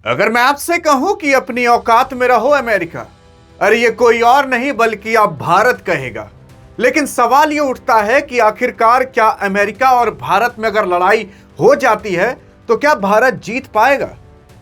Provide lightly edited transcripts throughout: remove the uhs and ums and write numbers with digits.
अगर मैं आपसे कहूं कि अपनी औकात में रहो अमेरिका, अरे ये कोई और नहीं बल्कि आप भारत कहेगा। लेकिन सवाल ये उठता है कि आखिरकार क्या अमेरिका और भारत में अगर लड़ाई हो जाती है तो क्या भारत जीत पाएगा?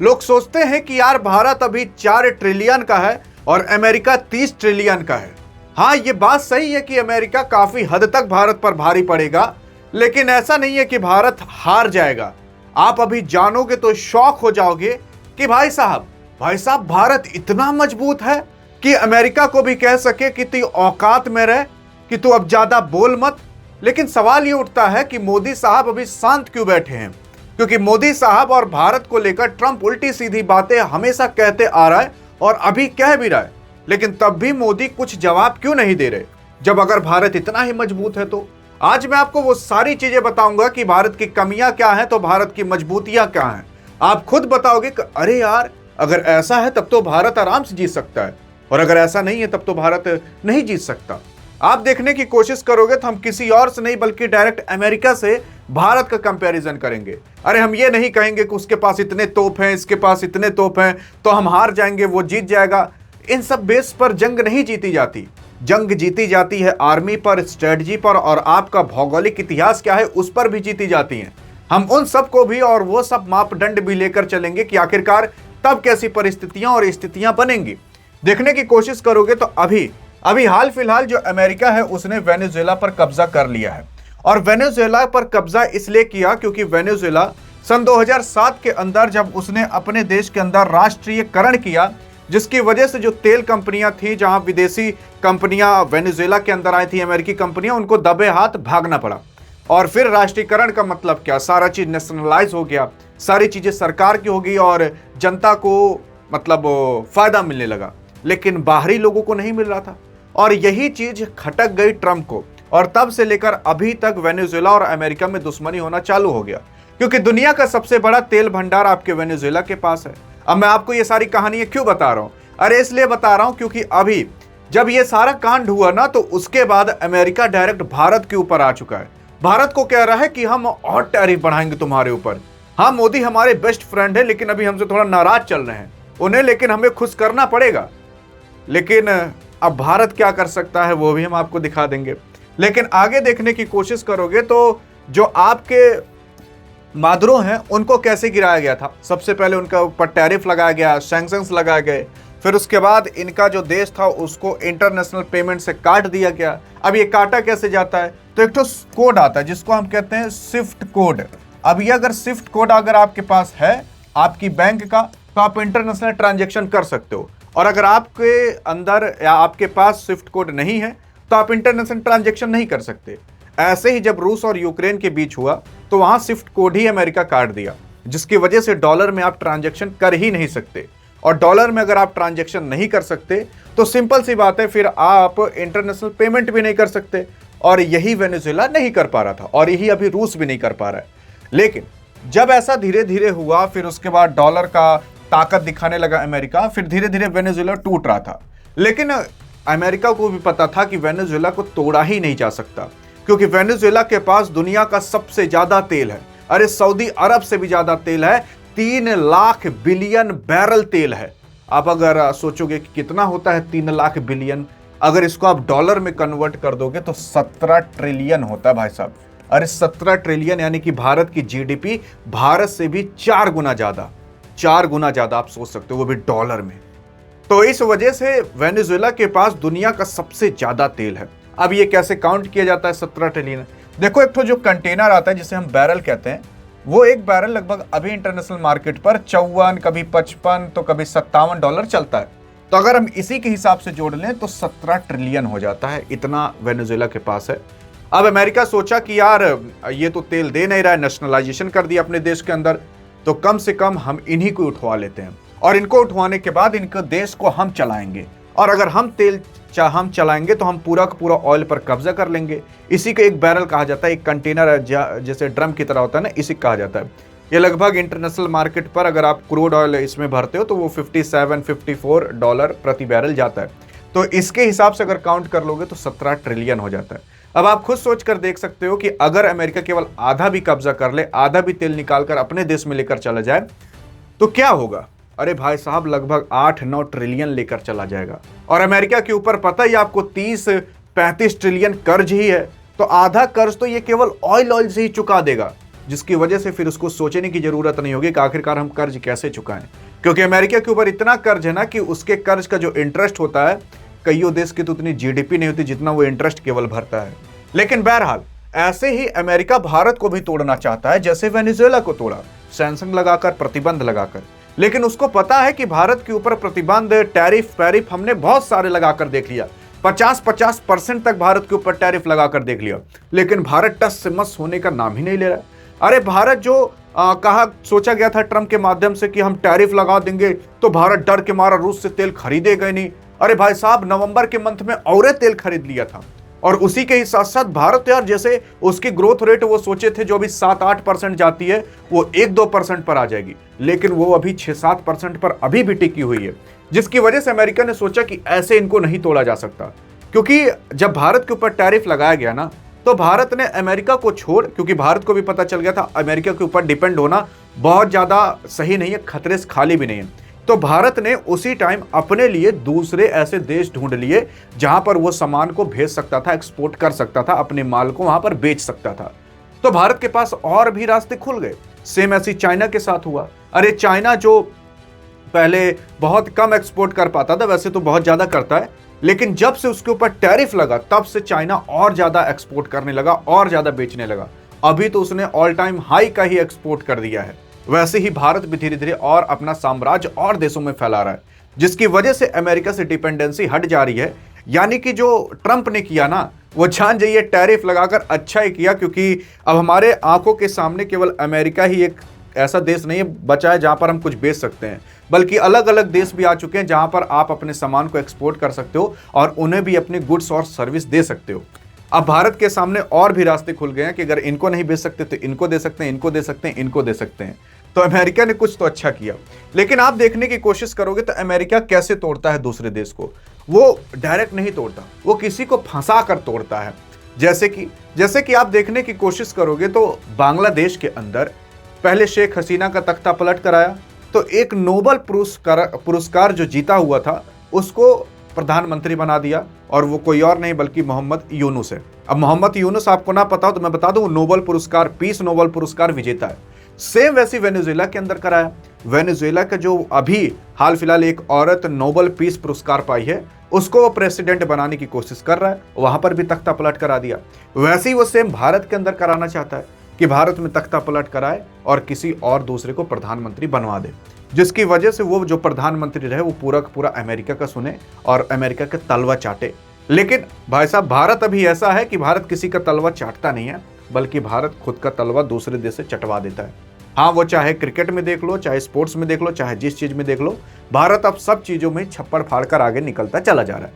लोग सोचते हैं कि यार भारत अभी 4 ट्रिलियन का है और अमेरिका 30 ट्रिलियन का है। हाँ, ये बात सही है कि अमेरिका काफी हद तक भारत पर भारी पड़ेगा, लेकिन ऐसा नहीं है कि भारत हार जाएगा। आप अभी जानोगे तो शॉक हो जाओगे कि भाई साहब भारत इतना मजबूत है कि अमेरिका को भी कह सके कि तू औकात में रह, कि तू अब ज्यादा बोल मत। लेकिन सवाल ये उठता है कि मोदी साहब अभी शांत क्यों बैठे हैं? क्योंकि मोदी साहब और भारत को लेकर ट्रंप उल्टी सीधी बातें हमेशा कहते आ रहा है और अभी कह भी रहा है, लेकिन तब भी मोदी कुछ जवाब क्यों नहीं दे रहे? जब अगर भारत इतना ही मजबूत है तो आज मैं आपको वो सारी चीजें बताऊंगा कि भारत की कमियां क्या हैं तो भारत की मजबूतियां क्या हैं। आप खुद बताओगे कि अरे यार, अगर ऐसा है तब तो भारत आराम से जीत सकता है, और अगर ऐसा नहीं है तब तो भारत नहीं जीत सकता। आप देखने की कोशिश करोगे तो हम किसी और से नहीं बल्कि डायरेक्ट अमेरिका से भारत का कंपैरिजन करेंगे। अरे हम ये नहीं कहेंगे कि उसके पास इतने तोप हैं, इसके पास इतने तोप हैं तो हम हार जाएंगे, वो जीत जाएगा। इन सब बेस पर जंग नहीं जीती जाती। जंग जीती जाती है आर्मी पर, स्ट्रेटजी पर, और आपका भौगोलिक इतिहास क्या है उस पर भी जीती जाती हैं। हम उन सब को भी और वो सब मापदंड भी लेकर चलेंगे कि आखिरकार तब कैसी परिस्थितियां और स्थितियां बनेंगी। देखने की कोशिश करोगे तो अभी अभी हाल फिलहाल जो अमेरिका है उसने वेनेजुएला पर कब्जा कर लिया है। और वेनेजुएला पर कब्जा इसलिए किया क्योंकि वेनेजुएला सन 2007 के अंदर जब उसने अपने देश के अंदर राष्ट्रीयकरण किया, जिसकी वजह से जो तेल कंपनियां थी, जहां विदेशी कंपनियां वेनेजुएला के अंदर आई थी, अमेरिकी कंपनियां, उनको दबे हाथ भागना पड़ा। और फिर राष्ट्रीयकरण का मतलब क्या? सारा चीज नेशनलाइज हो गया, सारी चीजें सरकार की हो गई और जनता को मतलब फायदा मिलने लगा, लेकिन बाहरी लोगों को नहीं मिल रहा था। और यही चीज खटक गई ट्रंप को, और तब से लेकर अभी तक वेनेजुएला और अमेरिका में दुश्मनी होना चालू हो गया, क्योंकि दुनिया का सबसे बड़ा तेल भंडार आपके वेनेजुएला के पास है। अब मैं आपको ये सारी कहानियां क्यों बता रहा हूं? अरे इसलिए बता रहा हूं क्योंकि अभी जब ये सारा कांड हुआ ना, तो उसके बाद अमेरिका डायरेक्ट भारत के ऊपर आ चुका है। भारत को कह रहा है कि हम और टैरिफ बढ़ाएंगे तुम्हारे ऊपर। हाँ, मोदी हमारे बेस्ट फ्रेंड है, लेकिन अभी हमसे थोड़ा नाराज चल रहे हैं उन्हें, लेकिन हमें खुश करना पड़ेगा। लेकिन अब भारत क्या कर सकता है वो भी हम आपको दिखा देंगे। लेकिन आगे देखने की कोशिश करोगे तो जो आपके मादरों हैं उनको कैसे गिराया गया था। सबसे पहले उनका ऊपर टैरिफ लगाया गया, सैंक्शंस लगाए गए, फिर उसके बाद इनका जो देश था उसको इंटरनेशनल पेमेंट से काट दिया गया। अब ये काटा कैसे जाता है? तो एक तो कोड आता है जिसको हम कहते हैं स्विफ्ट कोड। अब ये अगर स्विफ्ट कोड अगर आपके पास है आपकी बैंक का, तो आप इंटरनेशनल ट्रांजैक्शन कर सकते हो। और अगर आपके अंदर या आपके पास स्विफ्ट कोड नहीं है तो आप इंटरनेशनल ट्रांजैक्शन नहीं कर सकते। ऐसे ही जब रूस और यूक्रेन के बीच हुआ तो वहां स्विफ्ट कोड ही अमेरिका काट दिया, जिसकी वजह से डॉलर में आप ट्रांजैक्शन कर ही नहीं सकते। और डॉलर में अगर आप ट्रांजैक्शन नहीं कर सकते तो सिंपल सी बात है, फिर आप इंटरनेशनल पेमेंट भी नहीं कर सकते। और यही वेनेजुएला नहीं कर पा रहा था, और यही अभी रूस भी नहीं कर पा रहा है। लेकिन जब ऐसा धीरे धीरे हुआ, फिर उसके बाद डॉलर का ताकत दिखाने लगा अमेरिका, फिर धीरे धीरे वेनेजुएला टूट रहा था। लेकिन अमेरिका को भी पता था कि वेनेजुएला को तोड़ा ही नहीं जा सकता, क्योंकि वेनेजुएला के पास दुनिया का सबसे ज्यादा तेल है। अरे सऊदी अरब से भी ज्यादा तेल है, 3 लाख बिलियन बैरल तेल है। आप अगर सोचोगे कि कितना होता है 3 लाख बिलियन, अगर इसको आप डॉलर में कन्वर्ट कर दोगे तो 17 ट्रिलियन होता है भाई साहब। अरे 17 ट्रिलियन यानी कि भारत की जीडीपी भारत से भी 4 गुना ज्यादा, 4 गुना ज्यादा आप सोच सकते हो, वो भी डॉलर में। तो इस वजह से वेनेजुएला के पास दुनिया का सबसे ज्यादा तेल है। अब ये कैसे काउंट किया जाता है 17 ट्रिलियन? देखो, एक तो जो कंटेनर आता है जिसे हम बैरल कहते हैं, वो एक बैरल लगभग अभी इंटरनेशनल मार्केट पर 54, कभी 55 तो कभी $57 चलता है। तो अगर हम इसी के हिसाब से जोड़ लें तो 17 ट्रिलियन हो जाता है, इतना वेनेजुएला के पास है। अब अमेरिका सोचा कि यार ये तो तेल दे नहीं रहा है, नेशनलाइजेशन कर दिया अपने देश के अंदर, तो कम से कम हम इन्हीं को उठवा लेते हैं, और इनको उठवाने के बाद इनके देश को हम चलाएंगे। और अगर हम तेल हम चलाएंगे तो हम पूरा का पूरा ऑयल पर कब्जा कर लेंगे। इसी को एक बैरल कहा जाता है, एक कंटेनर जैसे ड्रम की तरह होता है ना, इसी कहा जाता है। ये लगभग इंटरनेशनल मार्केट पर अगर आप क्रूड ऑयल इसमें भरते हो तो वो $57-54 प्रति बैरल जाता है। तो इसके हिसाब से अगर काउंट कर लोगे तो 17 ट्रिलियन हो जाता है। अब आप खुद सोच कर देख सकते हो कि अगर अमेरिका केवल आधा भी कब्जा कर ले, आधा भी तेल निकाल कर अपने देश में लेकर चला जाए तो क्या होगा। अरे भाई साहब लगभग 8-9 ट्रिलियन लेकर चला जाएगा। और अमेरिका के ऊपर पता ही आपको 30-35 ट्रिलियन कर्ज ही है। तो आधा कर्ज तो ये केवल ऑयल से ही चुका देगा, जिसकी वजह से फिर उसको सोचने की जरूरत नहीं होगी कि आखिरकार हम कर्ज कैसे चुकाएं। क्योंकि अमेरिका के ऊपर इतना कर्ज है ना कि उसके कर्ज का जो इंटरेस्ट होता है, कईयों देश की तो उतनी जीडीपी नहीं होती जितना वो इंटरेस्ट केवल भरता है। लेकिन बहरहाल ऐसे ही अमेरिका भारत को भी तोड़ना चाहता है, जैसे वेनेजुएला को तोड़ा, सैंक्शन लगाकर, प्रतिबंध लगाकर। लेकिन उसको पता है कि भारत के ऊपर प्रतिबंध, टैरिफ हमने बहुत सारे लगाकर देख लिया, 50% तक भारत के ऊपर टैरिफ लगाकर देख लिया, लेकिन भारत टस से मस होने का नाम ही नहीं ले रहा। अरे भारत जो कहा, सोचा गया था ट्रंप के माध्यम से कि हम टैरिफ लगा देंगे तो भारत डर के मारा रूस से तेल खरीदेगा ही नहीं। अरे भाई साहब नवंबर के मंथ में और तेल खरीद लिया था। और उसी के ही साथ साथ भारत यार, जैसे उसकी ग्रोथ रेट वो सोचे थे जो अभी 7-8% जाती है वो 1-2% पर आ जाएगी, लेकिन वो अभी 6-7% पर अभी भी टिकी हुई है। जिसकी वजह से अमेरिका ने सोचा कि ऐसे इनको नहीं तोड़ा जा सकता। क्योंकि जब भारत के ऊपर टैरिफ लगाया गया ना, तो भारत ने अमेरिका को छोड़, क्योंकि भारत को भी पता चल गया था अमेरिका के ऊपर डिपेंड होना बहुत ज्यादा सही नहीं है, खतरे से खाली भी नहीं है। तो भारत ने उसी टाइम अपने लिए दूसरे ऐसे देश ढूंढ लिए जहां पर वो सामान को भेज सकता था, एक्सपोर्ट कर सकता था, अपने माल को वहां पर बेच सकता था। तो भारत के पास और भी रास्ते खुल गए। सेम ऐसी चाइना के साथ हुआ। अरे चाइना जो पहले बहुत कम एक्सपोर्ट कर पाता था, वैसे तो बहुत ज्यादा करता है, लेकिन जब से उसके ऊपर टैरिफ लगा तब से चाइना और ज्यादा एक्सपोर्ट करने लगा और ज्यादा बेचने लगा। अभी तो उसने ऑल टाइम हाई का ही एक्सपोर्ट कर दिया है। वैसे ही भारत भी धीरे धीरे और अपना साम्राज्य और देशों में फैला रहा है, जिसकी वजह से अमेरिका से डिपेंडेंसी हट जा रही है। यानी कि जो ट्रंप ने किया ना, वो जान जाइए टैरिफ लगाकर अच्छा ही किया, क्योंकि अब हमारे आंखों के सामने केवल अमेरिका ही एक ऐसा देश नहीं है बचा है जहां पर हम कुछ बेच सकते हैं, बल्कि अलग अलग देश भी आ चुके हैं जहां पर आप अपने सामान को एक्सपोर्ट कर सकते हो और उन्हें भी अपनी गुड्स और सर्विस दे सकते हो। अब भारत के सामने और भी रास्ते खुल गए हैं कि अगर इनको नहीं बेच सकते तो इनको दे सकते हैं, इनको दे सकते हैं, इनको दे सकते हैं। तो अमेरिका ने कुछ तो अच्छा किया। लेकिन आप देखने की कोशिश करोगे तो अमेरिका कैसे तोड़ता है दूसरे देश को। वो डायरेक्ट नहीं तोड़ता, वो किसी को फंसा कर तोड़ता है। जैसे कि आप देखने की कोशिश करोगे तो बांग्लादेश के अंदर पहले शेख हसीना का तख्ता पलट कराया, तो एक नोबेल पुरस्कार जो जीता हुआ था उसको प्रधानमंत्री बना दिया, और वो कोई और नहीं बल्कि मोहम्मद यूनुस है। अब मोहम्मद यूनुस आपको ना पता हो तो मैं बता दूं, नोबेल पुरस्कार, पीस नोबेल पुरस्कार विजेता है। सेम वैसी वेनेजुएला के अंदर कराया। वेनेजुएला का जो अभी हाल फिलहाल एक औरत नोबेल पीस पुरस्कार पाई है, उसको वो प्रेसिडेंट बनाने की कोशिश कर रहा है, वहां पर भी तख्ता पलट करा दिया। वैसे ही वो सेम भारत के अंदर कराना चाहता है कि भारत में तख्ता पलट कराए और किसी और दूसरे को प्रधानमंत्री बनवा दे, जिसकी वजह से वो जो प्रधानमंत्री रहे वो पूरा का पूरा अमेरिका का सुने और अमेरिका का तलवा चाटे। लेकिन भाई साहब भारत अभी ऐसा है कि भारत किसी का तलवा चाटता नहीं है, बल्कि भारत खुद का तलवा दूसरे देश से चटवा देता है। हाँ, वो चाहे क्रिकेट में देख लो, चाहे स्पोर्ट्स में देख लो, चाहे जिस चीज में देख लो, भारत अब सब चीजों में छप्पड़ फाड़कर आगे निकलता चला जा रहा है।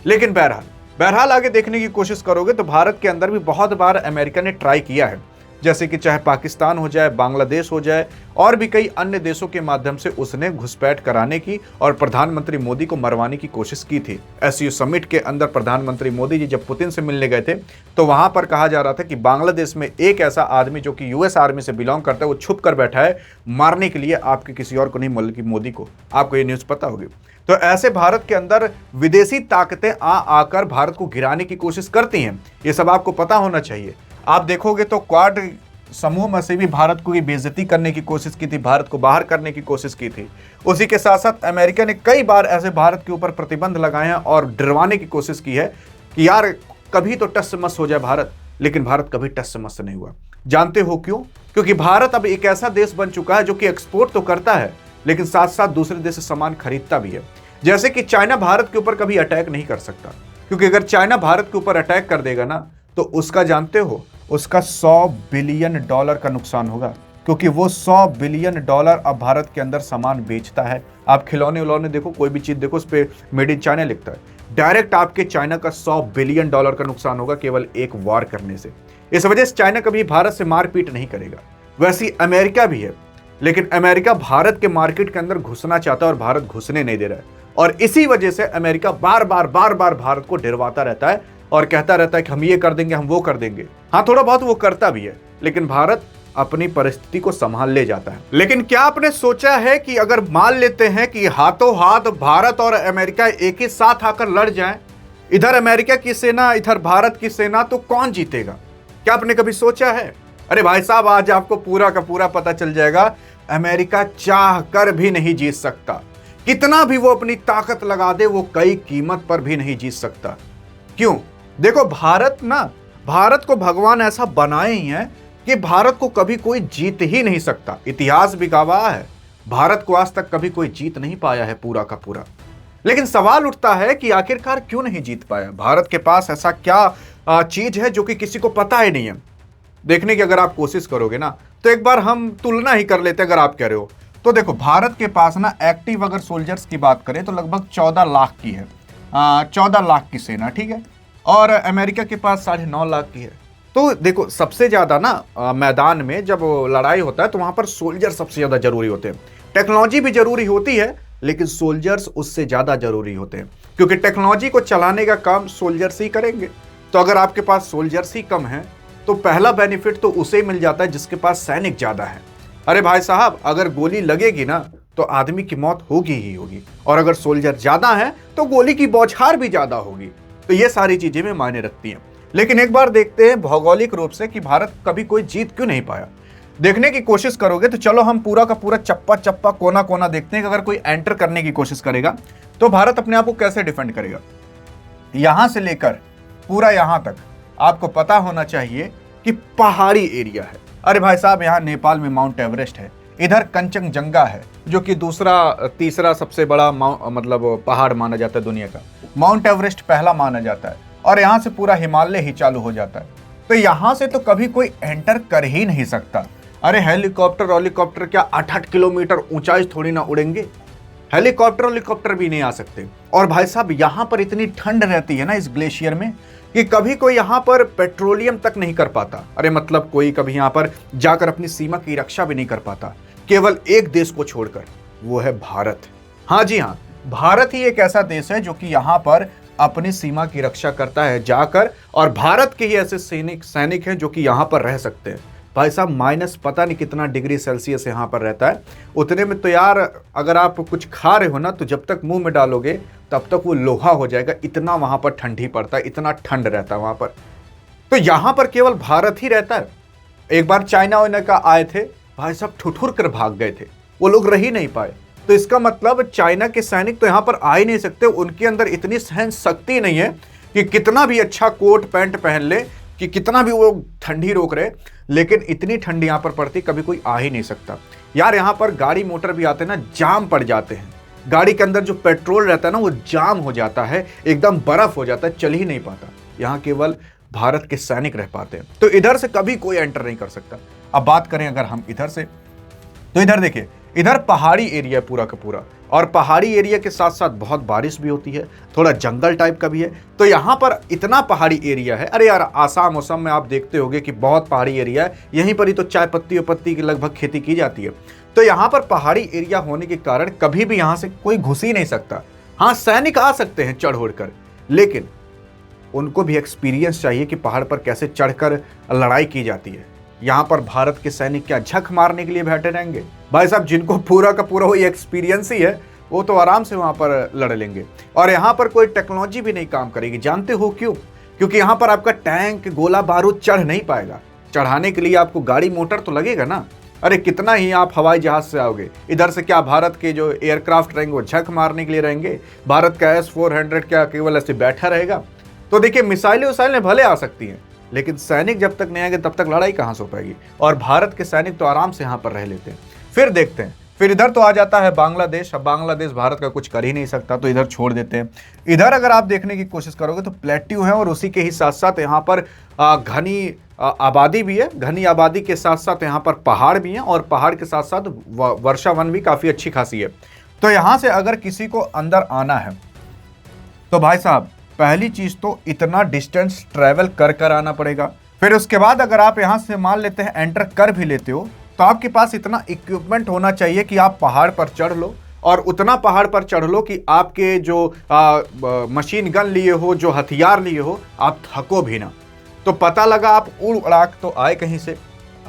लेकिन बहरहाल आगे देखने की कोशिश करोगे तो भारत के अंदर भी बहुत बार अमेरिका ने ट्राई किया है, जैसे कि चाहे पाकिस्तान हो जाए, बांग्लादेश हो जाए, और भी कई अन्य देशों के माध्यम से उसने घुसपैठ कराने की और प्रधानमंत्री मोदी को मरवाने की कोशिश की थी। एससीओ समिट के अंदर प्रधानमंत्री मोदी जी जब पुतिन से मिलने गए थे तो वहां पर कहा जा रहा था कि बांग्लादेश में एक ऐसा आदमी जो कि यूएस आर्मी से बिलोंग करता है, वो छुप कर बैठा है मारने के लिए, आपके किसी और को नहीं बल्कि मोदी को। आपको ये न्यूज़ पता होगी। तो ऐसे भारत के अंदर विदेशी ताकतें आकर भारत को गिराने की कोशिश करती हैं, ये सब आपको पता होना चाहिए। आप देखोगे तो क्वाड समूह में से भी भारत को बेइज्जती करने की कोशिश की थी, भारत को बाहर करने की कोशिश की थी। उसी के साथ साथ अमेरिका ने कई बार ऐसे भारत के ऊपर प्रतिबंध लगाए हैं और डरवाने की कोशिश की है कि यार कभी तो टस से मस हो जाए भारत, लेकिन भारत कभी टस से मस नहीं हुआ। जानते हो क्यों? क्योंकि भारत अब एक ऐसा देश बन चुका है जो कि एक्सपोर्ट तो करता है, लेकिन साथ साथ दूसरे देश से सामान खरीदता भी है। जैसे कि चाइना भारत के ऊपर कभी अटैक नहीं कर सकता, क्योंकि अगर चाइना भारत के ऊपर अटैक कर देगा ना तो उसका जानते हो उसका $100 बिलियन का नुकसान होगा, क्योंकि वो $100 बिलियन अब भारत के अंदर सामान बेचता है। आप खिलौने उलौने देखो, कोई भी चीज देखो, उस पर मेड इन चाइना लिखता है। डायरेक्ट आपके चाइना का $100 बिलियन का नुकसान होगा केवल एक वॉर करने से। इस वजह से चाइना कभी भारत से मारपीट नहीं करेगा। वैसी अमेरिका भी है, लेकिन अमेरिका भारत के मार्केट के अंदर घुसना चाहता है और भारत घुसने नहीं दे रहा है, और इसी वजह से अमेरिका बार बार भारत को डरवाता रहता है और कहता रहता है कि हम ये कर देंगे, हम वो कर देंगे। हाँ, थोड़ा बहुत वो करता भी है, लेकिन भारत अपनी परिस्थिति को संभाल ले जाता है। लेकिन क्या आपने सोचा है कि अगर मान लेते हैं कि हाथों हाथ भारत और अमेरिका एक ही साथ आकर लड़ जाएं, इधर अमेरिका की सेना इधर भारत की सेना, तो कौन जीतेगा? क्या आपने कभी सोचा है? अरे भाई साहब, आज आपको पूरा का पूरा पता चल जाएगा। अमेरिका चाह कर भी नहीं जीत सकता, कितना भी वो अपनी ताकत लगा दे, वो कई कीमत पर भी नहीं जीत सकता। क्यों? देखो, भारत को भगवान ऐसा बनाए ही है कि भारत को कभी कोई जीत ही नहीं सकता। इतिहास भी गवाह है, भारत को आज तक कभी कोई जीत नहीं पाया है पूरा का पूरा। लेकिन सवाल उठता है कि आखिरकार क्यों नहीं जीत पाया? भारत के पास ऐसा क्या चीज है जो कि किसी को पता ही नहीं है? देखने की अगर आप कोशिश करोगे ना, तो एक बार हम तुलना ही कर लेते। अगर आप कह रहे हो तो देखो, भारत के पास ना एक्टिव अगर सोल्जर्स की बात करें तो लगभग 14 लाख की है, 14 लाख की सेना, ठीक है। और अमेरिका के पास 9.5 लाख की है। तो देखो, सबसे ज्यादा ना मैदान में जब लड़ाई होता है तो वहां पर सोल्जर सबसे ज्यादा जरूरी होते हैं। टेक्नोलॉजी भी जरूरी होती है, लेकिन सोल्जर्स उससे ज्यादा जरूरी होते हैं, क्योंकि टेक्नोलॉजी को चलाने का काम सोल्जर्स ही करेंगे। तो अगर आपके पास सोल्जर्स ही कम है तो पहला बेनिफिट तो उसे मिल जाता है जिसके पास सैनिक ज्यादा है। अरे भाई साहब, अगर गोली लगेगी ना तो आदमी की मौत होगी ही होगी, और अगर सोल्जर ज्यादा है तो गोली की बौछार भी ज्यादा होगी। तो ये सारी चीजें में मायने रखती हैं। लेकिन एक बार देखते हैं भौगोलिक रूप से कि भारत कभी कोई जीत क्यों नहीं पाया। देखने की कोशिश करोगे तो चलो हम पूरा का पूरा चप्पा चप्पा कोना कोना देखते हैं कि अगर कोई एंटर करने की कोशिश करेगा तो भारत अपने आप को कैसे डिफेंड करेगा। यहां से लेकर पूरा यहां तक आपको पता होना चाहिए कि पहाड़ी एरिया है। अरे भाई साहब, यहाँ नेपाल में माउंट एवरेस्ट है, इधर कंचनजंगा है जो कि तीसरा सबसे बड़ा मतलब पहाड़ माना जाता है दुनिया का। माउंट एवरेस्ट पहला माना जाता है, और यहाँ से पूरा हिमालय ही चालू हो जाता है। तो यहाँ से तो कभी कोई एंटर कर ही नहीं सकता। अरे हेलीकॉप्टर क्या 8-8 किलोमीटर ऊंचाई थोड़ी ना उड़ेंगे? हेलीकॉप्टर भी नहीं आ सकते। और भाई साहब, यहाँ पर इतनी ठंड रहती है ना इस ग्लेशियर में कि कभी कोई यहाँ पर पेट्रोलियम तक नहीं कर पाता। अरे मतलब कोई कभी यहाँ पर जाकर अपनी सीमा की रक्षा भी नहीं कर पाता, केवल एक देश को छोड़कर, वो है भारत। हाँ जी हाँ, भारत ही एक ऐसा देश है जो कि यहाँ पर अपनी सीमा की रक्षा करता है जाकर, और भारत के ही ऐसे सैनिक हैं जो कि यहाँ पर रह सकते हैं। भाई साहब, माइनस पता नहीं कितना डिग्री सेल्सियस यहाँ पर रहता है। उतने में तो यार अगर आप कुछ खा रहे हो ना, तो जब तक मुंह में डालोगे तब तक वो लोहा हो जाएगा, इतना वहां पर ठंडी पड़ता है, इतना ठंड रहता है वहां पर। तो यहाँ पर केवल भारत ही रहता है। एक बार चाइना वाइना का आए थे, भाई साहब ठुठुर कर भाग गए थे, वो लोग रह ही नहीं पाए। तो इसका मतलब चाइना के सैनिक तो यहाँ पर आ ही नहीं सकते, उनके अंदर इतनी सहन शक्ति नहीं है कि कितना भी अच्छा कोट पैंट पहन ले, कि कितना भी वो ठंडी रोक रहे, लेकिन इतनी ठंडी यहाँ पर पड़ती कभी कोई आ ही नहीं सकता। यार यहाँ पर गाड़ी मोटर भी आते हैं ना, जाम पड़ जाते हैं, गाड़ी के अंदर जो पेट्रोल रहता है ना वो जाम हो जाता है, एकदम बर्फ हो जाता है, चल ही नहीं पाता। यहाँ केवल भारत के सैनिक रह पाते हैं। तो इधर से कभी कोई एंटर नहीं कर सकता। अब बात करें अगर हम इधर से, तो इधर देखिए, इधर पहाड़ी एरिया पूरा का पूरा, और पहाड़ी एरिया के साथ साथ बहुत बारिश भी होती है, थोड़ा जंगल टाइप का भी है। तो यहाँ पर इतना पहाड़ी एरिया है। अरे यार, आसाम मौसम में आप देखते होंगे कि बहुत पहाड़ी एरिया है, यहीं पर ही तो चाय पत्ती की लगभग खेती की जाती है। तो यहाँ पर पहाड़ी एरिया होने के कारण कभी भी यहाँ से कोई घुस ही नहीं सकता। हाँ, सैनिक आ सकते हैं चढ़ उड़ कर, लेकिन उनको भी एक्सपीरियंस चाहिए कि पहाड़ पर कैसे चढ़कर लड़ाई की जाती है। यहाँ पर भारत के सैनिक क्या झक मारने के लिए बैठे रहेंगे? भाई साहब, जिनको पूरा का पूरा वही एक्सपीरियंस ही है, वो तो आराम से वहां पर लड़ लेंगे। और यहाँ पर कोई टेक्नोलॉजी भी नहीं काम करेगी। जानते हो क्यों? क्योंकि यहाँ पर आपका टैंक, गोला बारूद चढ़ नहीं पाएगा। चढ़ाने के लिए आपको गाड़ी मोटर तो लगेगा ना। अरे कितना ही आप हवाई जहाज से आओगे, इधर से क्या भारत के जो एयरक्राफ्ट रहेंगे वो झक मारने के लिए रहेंगे? भारत का S-400 क्या केवल ऐसे बैठा रहेगा? तो देखिए, मिसाइलें भले आ सकती हैं, लेकिन सैनिक जब तक नहीं आएंगे तब तक लड़ाई कहाँ से हो पाएगी। और भारत के सैनिक तो आराम से यहाँ पर रह लेते हैं। फिर देखते हैं, फिर इधर तो आ जाता है बांग्लादेश। अब बांग्लादेश भारत का कुछ कर ही नहीं सकता, तो इधर छोड़ देते हैं। इधर अगर आप देखने की कोशिश करोगे तो प्लेट्यू है, और उसी के ही साथ साथ यहाँ पर घनी आबादी भी है। घनी आबादी के साथ साथ यहाँ पर पहाड़ भी हैं, और पहाड़ के साथ साथ वर्षा वन भी काफ़ी अच्छी खासी है। तो यहाँ से अगर किसी को अंदर आना है तो भाई साहब, पहली चीज तो इतना डिस्टेंस ट्रैवल कर आना पड़ेगा। फिर उसके बाद अगर आप यहाँ से मान लेते हैं एंटर कर भी लेते हो, तो आपके पास इतना इक्विपमेंट होना चाहिए कि आप पहाड़ पर चढ़ लो, और उतना पहाड़ पर चढ़ लो कि आपके जो मशीन गन लिए हो, जो हथियार लिए हो, आप थको भी ना। तो पता लगा आप उड़ उड़ाक तो आए कहीं से,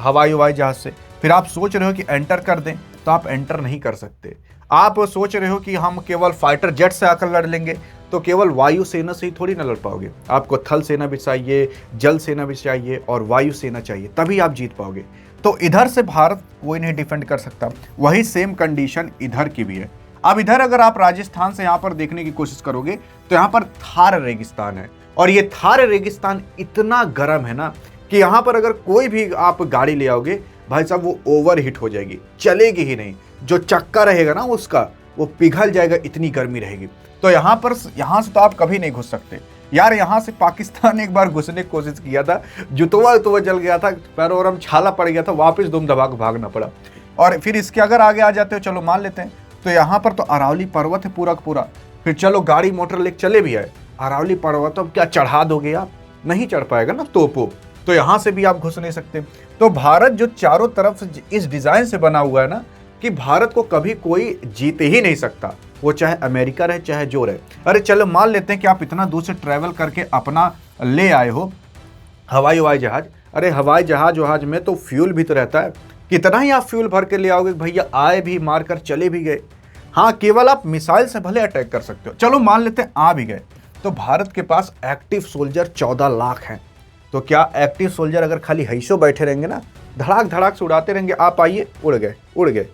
हवाई जहाज से। फिर आप सोच रहे हो कि एंटर कर दें, तो आप एंटर नहीं कर सकते। आप सोच रहे हो कि हम केवल फाइटर जेट से आकर लड़ लेंगे, तो केवल वायु सेना से ही थोड़ी ना लड़ पाओगे। आपको थल सेना भी चाहिए, जल सेना भी चाहिए और वायु सेना चाहिए, तभी आप जीत पाओगे। तो इधर से भारत कोई नहीं डिफेंड कर सकता। वही सेम कंडीशन इधर की भी है। अब इधर अगर आप राजस्थान से यहाँ पर देखने की कोशिश करोगे, तो यहाँ पर थार रेगिस्तान है, और ये थार रेगिस्तान इतना गर्म है ना कि यहाँ पर अगर कोई भी आप गाड़ी ले आओगे भाई साहब, वो ओवर हीट हो जाएगी, चलेगी ही नहीं। जो चक्का रहेगा ना उसका, वो पिघल जाएगा, इतनी गर्मी रहेगी। तो यहाँ से तो आप कभी नहीं घुस सकते यार। यहाँ से पाकिस्तान एक बार घुसने की कोशिश किया था, जुतवा जल गया था, पैरों और छाला पड़ गया था, वापस दुम दबा के भागना पड़ा। और फिर इसके अगर आगे आ जाते हो, चलो मान लेते हैं, तो यहाँ पर तो अरावली पर्वत है पूरा का पूरा। फिर चलो गाड़ी मोटर लेके चले भी आए, अरावली पर्वत अब क्या चढ़ा दोगे आप? नहीं चढ़ पाएगा ना तोपो। तो यहाँ से भी आप घुस नहीं सकते। तो भारत जो चारों तरफ इस डिजाइन से बना हुआ है ना, कि भारत को कभी कोई जीत ही नहीं सकता, वो चाहे अमेरिका रहे चाहे जो रहे। अरे चलो मान लेते हैं कि आप इतना दूर से ट्रैवल करके अपना ले आए हो हवाई जहाज। अरे हवाई जहाज में तो फ्यूल भी तो रहता है, कितना ही आप फ्यूल भर के ले आओगे भैया? आए भी, मार कर चले भी गए। हाँ, केवल आप मिसाइल से भले अटैक कर सकते हो, चलो मान लेते हैं आ भी गए। तो भारत के पास एक्टिव सोल्जर 14 लाख हैं। तो क्या एक्टिव सोल्जर अगर खाली हैसो बैठे रहेंगे ना, धड़ाक धड़ाक से उड़ाते रहेंगे, आप आइए उड़ गए,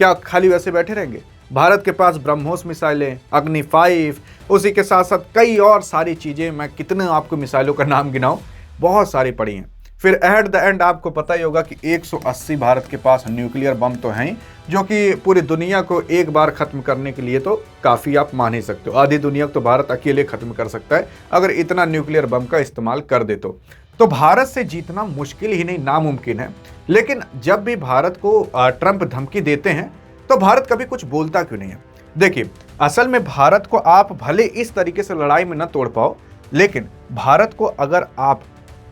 क्या खाली वैसे बैठे रहेंगे? भारत के पास ब्रह्मोस मिसाइलें, अग्नि 5, उसी के साथ साथ कई और सारी चीज़ें, मैं कितने आपको मिसाइलों का नाम गिनाऊं, बहुत सारी पड़ी हैं। फिर एट द एंड आपको पता ही होगा कि 180 भारत के पास न्यूक्लियर बम तो हैं, जो कि पूरी दुनिया को एक बार ख़त्म करने के लिए तो काफ़ी आप मान ही सकते हो। आधी दुनिया को तो भारत अकेले ख़त्म कर सकता है अगर इतना न्यूक्लियर बम का इस्तेमाल कर दे तो भारत से जीतना मुश्किल ही नहीं, नामुमकिन है। लेकिन जब भी भारत को ट्रंप धमकी देते हैं, तो भारत कभी कुछ बोलता क्यों नहीं है? देखिए, असल में भारत को आप भले इस तरीके से लड़ाई में न तोड़ पाओ, लेकिन भारत को अगर आप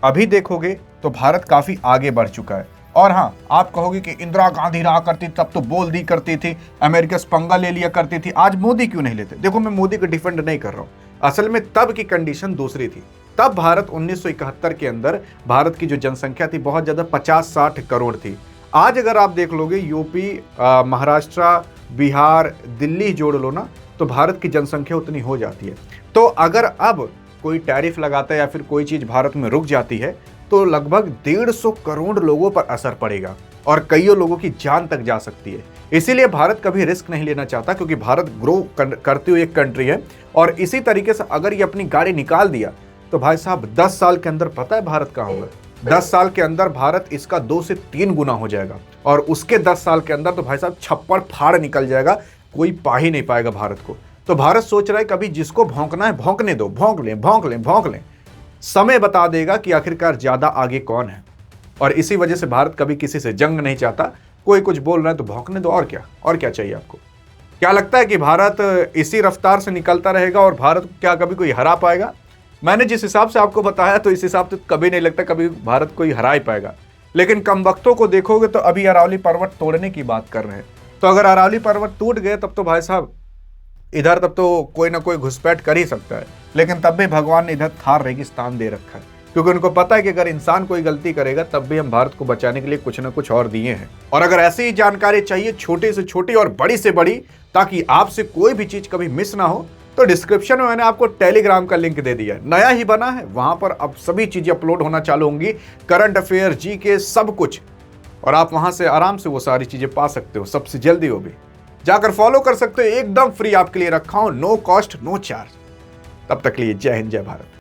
अभी देखोगे तो भारत काफ़ी आगे बढ़ चुका है। और हाँ, आप कहोगे कि इंदिरा गांधी रहा करती तब तो बोल दी करती थी, अमेरिका से पंगा ले लिया करती थी, आज मोदी क्यों नहीं लेते? देखो, मैं मोदी को डिफेंड नहीं कर रहा हूँ, असल में तब की कंडीशन दूसरी थी। तब भारत 1971 के अंदर भारत की जो जनसंख्या थी बहुत ज़्यादा 50-60 करोड़ थी। आज अगर आप देख लोगे यूपी, महाराष्ट्र, बिहार, दिल्ली जोड़ लो ना, तो भारत की जनसंख्या उतनी हो जाती है। तो अगर अब कोई टैरिफ लगाता है या फिर कोई चीज़ भारत में रुक जाती है, तो लगभग 150 करोड़ लोगों पर असर पड़ेगा और कईयों लोगों की जान तक जा सकती है। इसीलिए भारत कभी रिस्क नहीं लेना चाहता, क्योंकि भारत ग्रो करती हुई एक कंट्री है। और इसी तरीके से अगर ये अपनी गाड़ी निकाल दिया, तो भाई साहब 10 साल के अंदर पता है भारत कहाँ होगा? 10 साल के अंदर भारत इसका 2 से 3 गुना हो जाएगा, और उसके 10 साल के अंदर तो भाई साहब छप्पड़ फाड़ निकल जाएगा, कोई पा ही नहीं पाएगा भारत को। तो भारत सोच रहा है कभी जिसको भौंकना है भौंकने दो, भौंक लें, समय बता देगा कि आखिरकार ज्यादा आगे कौन है। और इसी वजह से भारत कभी किसी से जंग नहीं चाहता। कोई कुछ बोल रहा है तो भौंकने दो, और क्या चाहिए आपको? क्या लगता है कि भारत इसी रफ्तार से निकलता रहेगा और भारत को क्या कभी कोई हरा पाएगा? मैंने जिस हिसाब से आपको बताया, तो इस हिसाब से कभी नहीं लगता कभी भारत कोई हरा ही पाएगा। लेकिन कमबख्तों को देखोगे तो अभी अरावली पर्वत तोड़ने की बात कर रहे हैं। तो अगर अरावली पर्वत टूट गए तब तो भाई साहब इधर तब तो कोई ना कोई घुसपैठ कर ही सकता है। लेकिन तब भी भगवान ने इधर थार रेगिस्तान दे रखा है, क्योंकि उनको पता है कि अगर इंसान कोई गलती करेगा तब भी हम भारत को बचाने के लिए कुछ ना कुछ और दिए हैं। और अगर ऐसी ही जानकारी चाहिए, छोटी से छोटी और बड़ी से बड़ी, ताकि आपसे कोई भी चीज कभी मिस ना हो, तो डिस्क्रिप्शन में मैंने आपको टेलीग्राम का लिंक दे दिया है, नया ही बना है। वहां पर अब सभी चीजें अपलोड होना चालू होंगी, करंट अफेयर, जीके, सब कुछ। और आप वहां से आराम से वो सारी चीजें पा सकते हो, सबसे जल्दी वो भी जाकर फॉलो कर सकते हो। एकदम फ्री आपके लिए रखा हूं, नो कॉस्ट नो चार्ज। तब तक लिए जय हिंद, जय भारत।